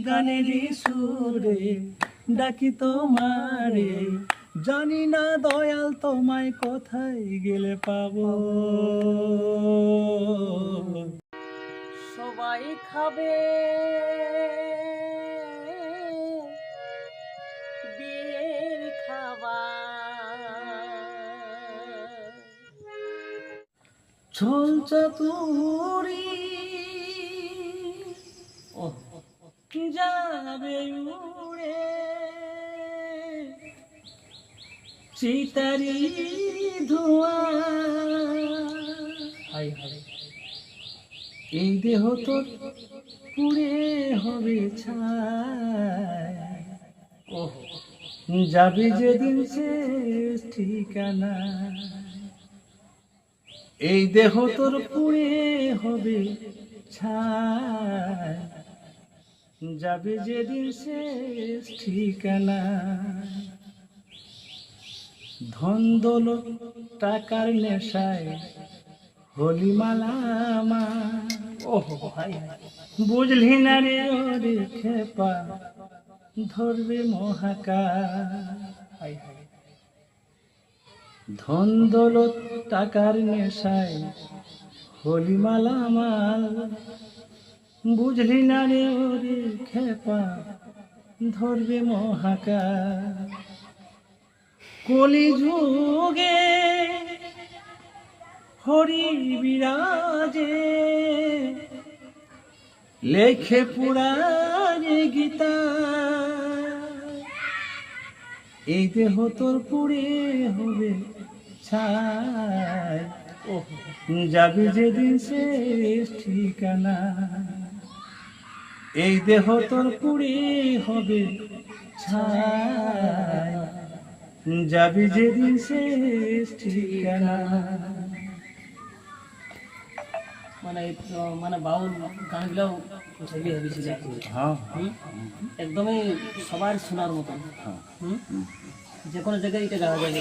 গানের সুরে ডাকি তোমারে, জানি না দয়াল তোমায় কোথায় গেলে পাবো। সবাই খাবে বিয়ের খাবার, ছল চাতুরি যাবে উড়ে, চিতারি ধোঁয়া। হাই হাই, এই দেহ তোর পুড়ে হবে ছাই। যাবে যেদিন শেষ ঠিকানা, এই দেহ তোর পুড়ে হবে ছাই। যাবে যেদিন শেষ ঠিকানা। ধন দৌলত টাকার নেশায় হলি মালামা, বুঝলি না রে ওরে খেপা, ধরবে মহাকাল। ধন দৌলত টাকার নেশায় হলি মালামাল, বুঝলি না রে ওরে খেপা, ধরবে মহাকাল। কলি যুগে হরি বিরাজে, লেখে পুরাণে গীতা, এই দেহ তোর পুড়ে হবে ছাই। যাবি যেদিন শেষ ঠিকানা, এই দেহ তোর পুড়ে হবে ছাই। যাবি যেদিন শেষ ঠিকানা। মানে বাউল গানগুলো একদমই সবার শোনার মতন। যে কোনো জায়গায় এটা গাওয়া যায়।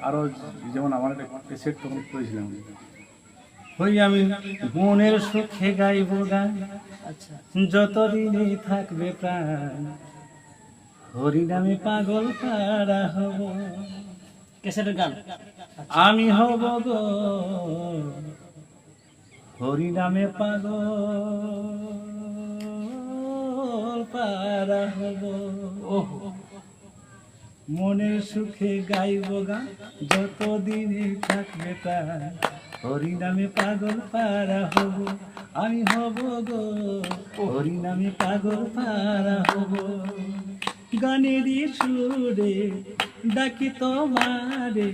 আরো যেমন আমার একটা ক্যাসেট তখন করেছিলাম, ওই আমি মনের সুখে গাইব গান, আচ্ছা, যতদিনে থাকবে প্রাণ, হরি নামে পাগল পারা হব। ক্যাসেটের গান আমি হব গো হরি নামে পাগল পারা হব। মনের সুখে গাইব গান, যতদিনে থাকবে প্রাণ, হরি নামে পাগল পারা হব। আমি হব গো হরি নামে পাগল পারা হব। গানেরই সুরে ডাকি তোমারে,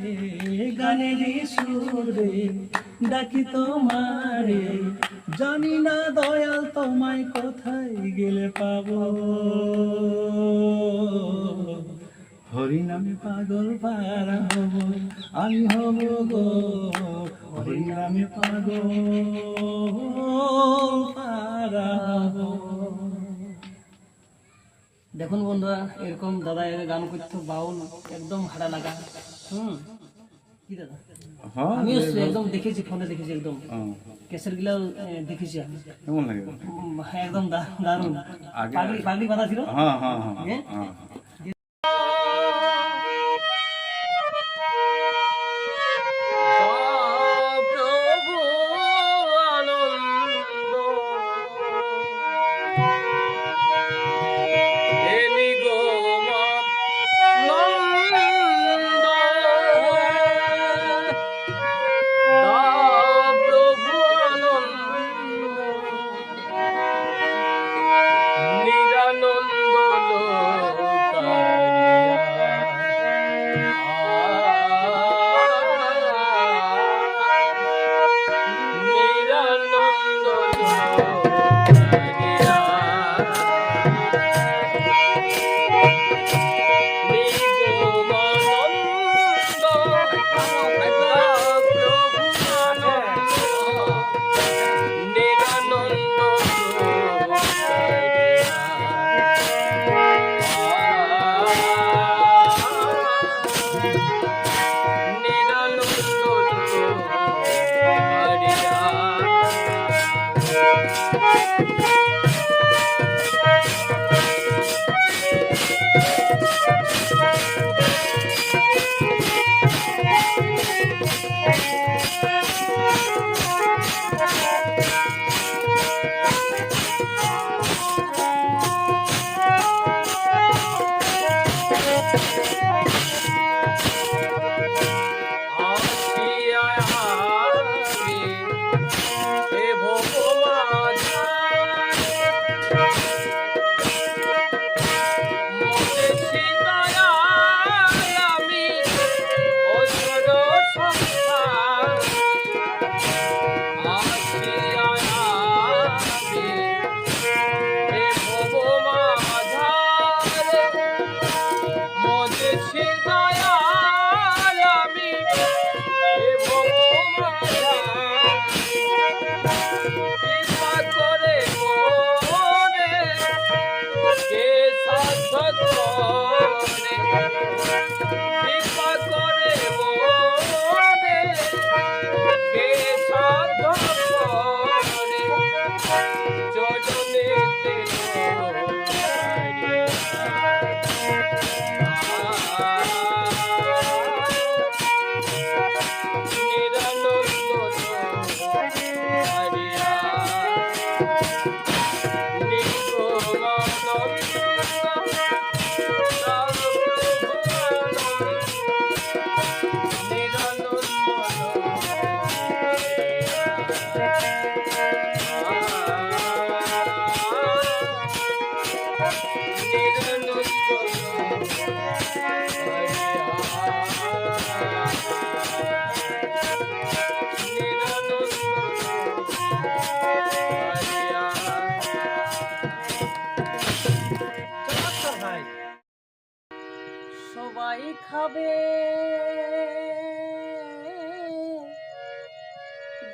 গানেরই সুরে ডাকি তোমারে, জানি না দয়াল তোমায় কোথায় গেলে পাবো। হরি নামে পাগল পারা হব, আমি হব গো হরি নামে পাগল পারা হব। দেখুন বন্ধুরা, এরকম দাদা এর গান করতো, বাউল একদম ভাড়া লাগা। কি দাদা, আমিও একদম দেখেছি, ফোনে দেখেছি, একদম ক্যাসেট গুলাও দেখেছি আমি। কেমন লাগে? একদম দারুণ। পাগড়ি পাগড়ি বাঁধা ছিল।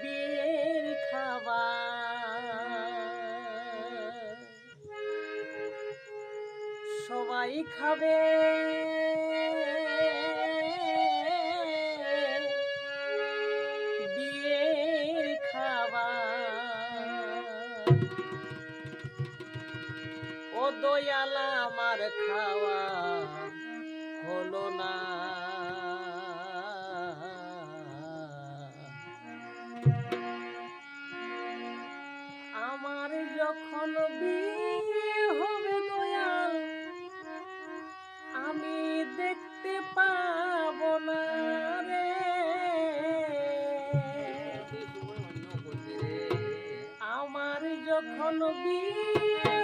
বিয়ের খাবার সবাই খাবে বিয়ের খাবার ও দয়াল আমার খাওয়া হলো না আমার যখন বিয়ে হবে দয়াল আমি দেখতে পাবো না রে আমার যখন বিয়ে